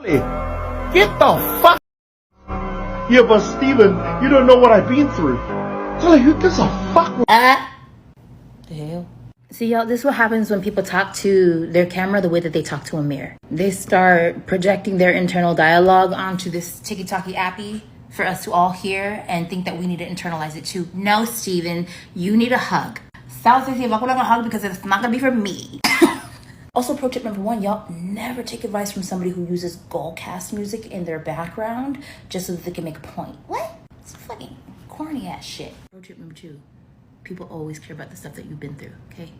Hey, get the fuck. Yeah, but Steven, you don't know what I've been through. Sully, who gives a fuck? The hell? See, y'all, this is what happens when people talk to their camera the way that they talk to a mirror. They start projecting their internal dialogue onto this ticky-tacky appy for us to all hear and think that we need to internalize it too. No, Steven, you need a hug. Sal says I'm not gonna hug because it's not gonna be for me. Also, pro tip number 1, y'all never take advice from somebody who uses Goldcast music in their background just so that they can make a point. What? It's fucking corny ass shit. Pro tip number 2, people always care about the stuff that you've been through, okay?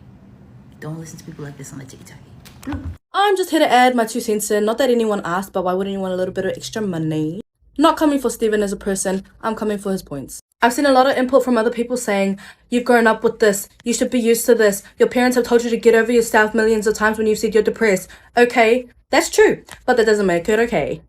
Don't listen to people like this on the TikTok. I'm just here to add my 2 cents in. Not that anyone asked, but why wouldn't you want a little bit of extra money? Not coming for Steven as a person, I'm coming for his points. I've seen a lot of input from other people saying, you've grown up with this, you should be used to this, your parents have told you to get over yourself millions of times when you've said you're depressed. Okay, that's true, but that doesn't make it okay.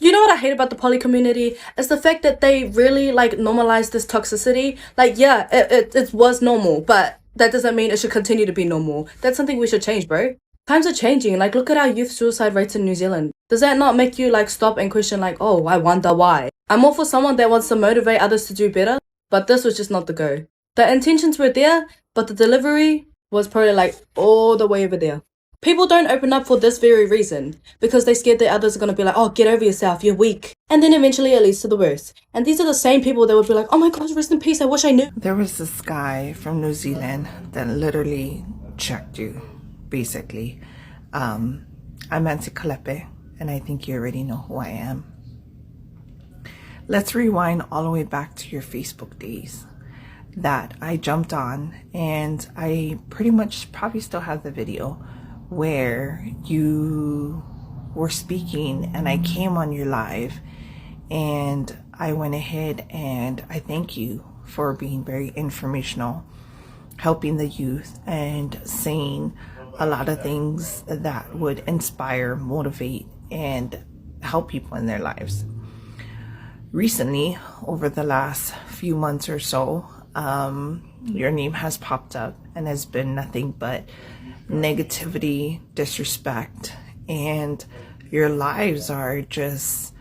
You know what I hate about the poly community? Is the fact that they really normalize this toxicity. Yeah, it was normal, but that doesn't mean it should continue to be normal. That's something we should change, bro. Times are changing. Look at our youth suicide rates in New Zealand. Does that not make you stop and question oh, I wonder why? I'm all for someone that wants to motivate others to do better, but this was just not the go. The intentions were there, but the delivery was probably all the way over there. People don't open up for this very reason, because they're scared that others are going to be oh, get over yourself, you're weak. And then eventually it leads to the worst. And these are the same people that would be oh my gosh, rest in peace, I wish I knew. There was this guy from New Zealand that literally checked you, basically. I'm Bláck Peóple, and I think you already know who I am. Let's rewind all the way back to your Facebook days that I jumped on, and I pretty much probably still have the video where you were speaking and I came on your live, and I went ahead and I thank you for being very informational, helping the youth and saying a lot of things that would inspire, motivate, and help people in their lives. Recently, over the last few months or so, your name has popped up and has been nothing but negativity, disrespect, and your lives are just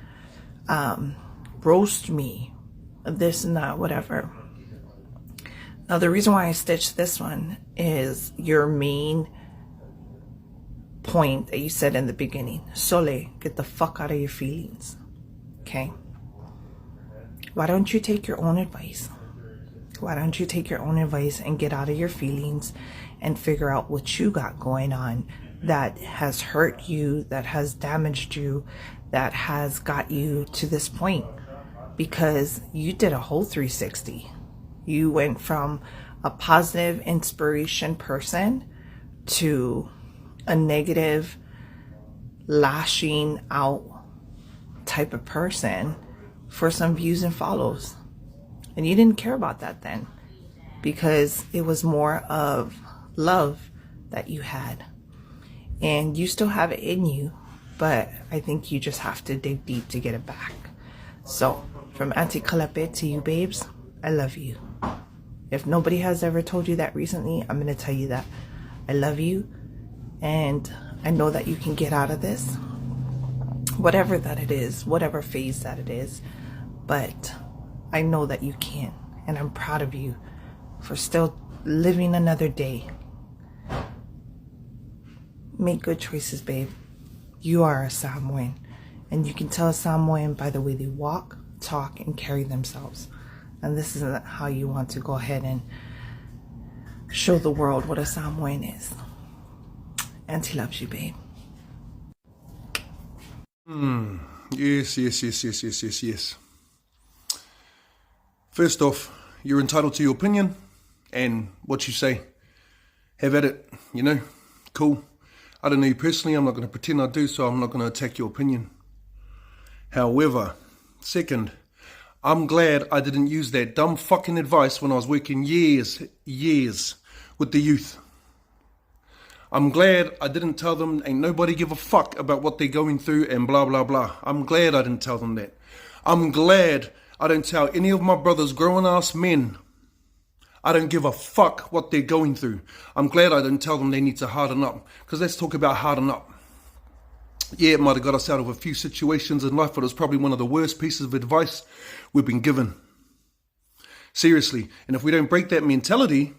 roast me, this and that, whatever. Now, the reason why I stitched this one is your main point that you said in the beginning. Sole, get the fuck out of your feelings. Okay? Why don't you take your own advice? Why don't you take your own advice and get out of your feelings and figure out what you got going on that has hurt you, that has damaged you, that has got you to this point? Because you did a whole 360. You went from a positive inspiration person to a negative, lashing out type of person for some views and follows. And you didn't care about that then, because it was more of love that you had. And you still have it in you, but I think you just have to dig deep to get it back. So, from Auntie Kalepe to you babes, I love you. If nobody has ever told you that recently, I'm going to tell you that. I love you, and I know that you can get out of this, whatever that it is, whatever phase that it is. But I know that you can, and I'm proud of you for still living another day. Make good choices, babe. You are a Samoan, and you can tell a Samoan by the way they walk, talk, and carry themselves. And this isn't how you want to go ahead and show the world what a Samoan is. Auntie loves you, babe. Yes. First off, you're entitled to your opinion and what you say. Have at it, cool. I don't know you personally, I'm not going to pretend I do, so I'm not going to attack your opinion. However, second, I'm glad I didn't use that dumb fucking advice when I was working years with the youth. I'm glad I didn't tell them ain't nobody give a fuck about what they're going through and blah blah blah. I'm glad I didn't tell them that. I'm glad I don't tell any of my brothers, grown ass men, I don't give a fuck what they're going through. I'm glad I didn't tell them they need to harden up, because let's talk about harden up. Yeah, it might have got us out of a few situations in life, but it was probably one of the worst pieces of advice we've been given. Seriously. And if we don't break that mentality,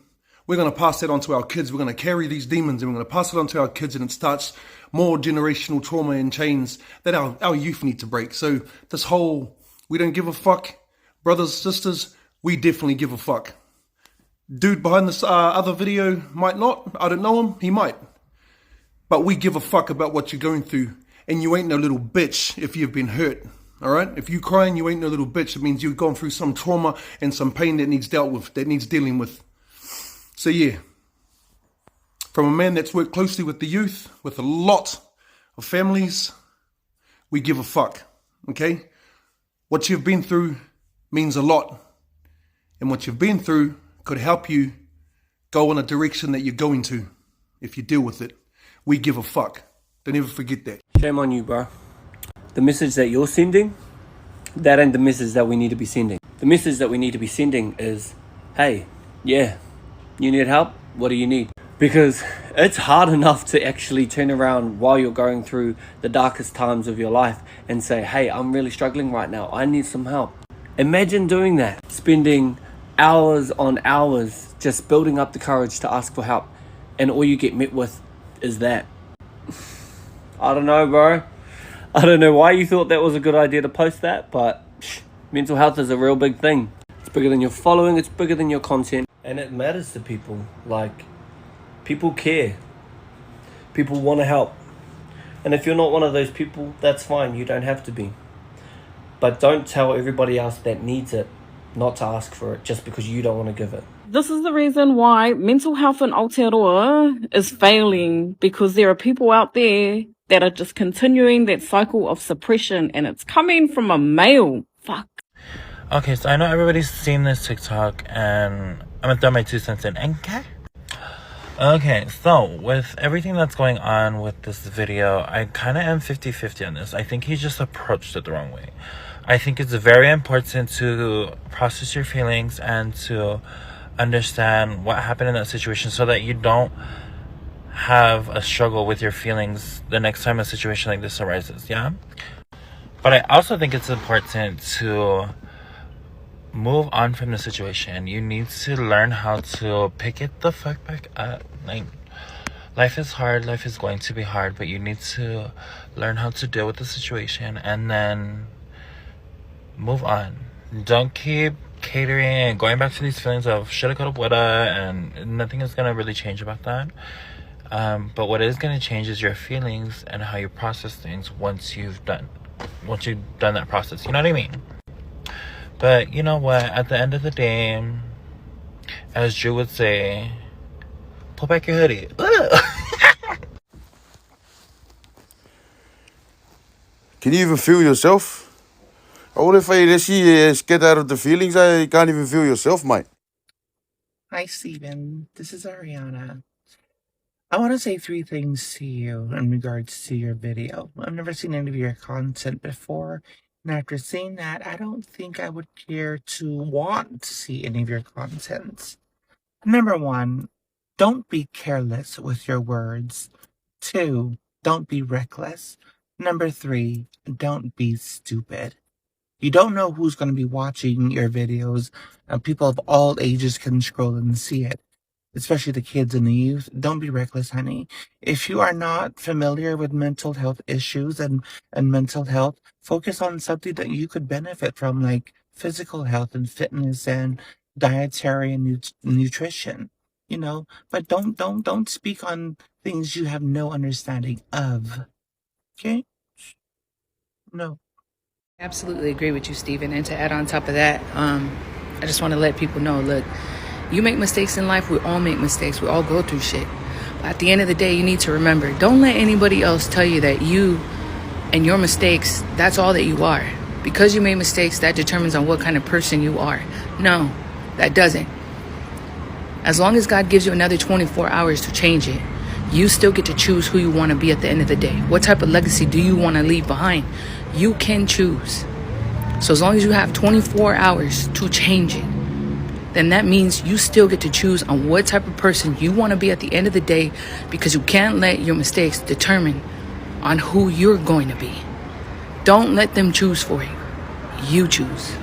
we're going to pass that on to our kids. We're going to carry these demons and we're going to pass it on to our kids, and it starts more generational trauma and chains that our youth need to break. So this whole, we don't give a fuck, brothers, sisters, we definitely give a fuck. Dude behind this other video might not. I don't know him. He might. But we give a fuck about what you're going through. And you ain't no little bitch if you've been hurt. Alright? If you crying, you ain't no little bitch. It means you've gone through some trauma and some pain that needs dealt with, that needs dealing with. So yeah. From a man that's worked closely with the youth, with a lot of families, we give a fuck. Okay? What you've been through means a lot. And what you've been through could help you go in a direction that you're going to if you deal with it. We give a fuck. Don't ever forget that. Shame on you, bro. The message that you're sending, that ain't the message that we need to be sending. The message that we need to be sending is, hey, yeah, you need help? What do you need? Because it's hard enough to actually turn around while you're going through the darkest times of your life and say, hey, I'm really struggling right now. I need some help. Imagine doing that. Spending hours on hours just building up the courage to ask for help, and all you get met with is that. I don't know, bro. I don't know why you thought that was a good idea to post that, but mental health is a real big thing. It's bigger than your following, it's bigger than your content, and it matters to people. Like, people care. People want to help. And if you're not one of those people, that's fine, you don't have to be. But don't tell everybody else that needs it not to ask for it just because you don't want to give it. This is the reason why mental health in Aotearoa is failing, because there are people out there that are just continuing that cycle of suppression, and it's coming from a male. Fuck. Okay, so I know everybody's seen this TikTok, and I'm gonna throw my 2 cents in. Okay, so with everything that's going on with this video, I kind of am 50-50 on this. I think he just approached it the wrong way. I think it's very important to process your feelings and to understand what happened in that situation so that you don't have a struggle with your feelings the next time a situation like this arises, yeah? But I also think it's important to move on from the situation. You need to learn how to pick it the fuck back up. Like, life is hard, life is going to be hard, but you need to learn how to deal with the situation and then move on. Don't keep catering and going back to these feelings of shoulda, coulda, woulda, and nothing is gonna really change about that. But what is gonna change is your feelings and how you process things once you've done that process. You know what I mean? But you know what? At the end of the day, as Drew would say, pull back your hoodie. Can you even feel yourself? What if I get out of the feelings? I can't even feel yourself, mate. Hi, Steven. This is Ariana. I want to say 3 things to you in regards to your video. I've never seen any of your content before, and after seeing that, I don't think I would care to want to see any of your content. Number 1, don't be careless with your words. 2, don't be reckless. Number 3, don't be stupid. You don't know who's going to be watching your videos. People of all ages can scroll and see it, especially the kids and the youth. Don't be reckless, honey. If you are not familiar with mental health issues and mental health, focus on something that you could benefit from, like physical health and fitness and dietary and nutrition. You know, but don't speak on things you have no understanding of. Okay? No. Absolutely agree with you, Stephen. And to add on top of that, I just want to let people know, look, you make mistakes in life. We all make mistakes. We all go through shit. But at the end of the day, you need to remember, don't let anybody else tell you that you and your mistakes, that's all that you are. Because you made mistakes, that determines on what kind of person you are. No, that doesn't. As long as God gives you another 24 hours to change it, you still get to choose who you want to be at the end of the day. What type of legacy do you want to leave behind? You can choose. So as long as you have 24 hours to change it, then that means you still get to choose on what type of person you want to be at the end of the day, because you can't let your mistakes determine on who you're going to be. Don't let them choose for you. You choose.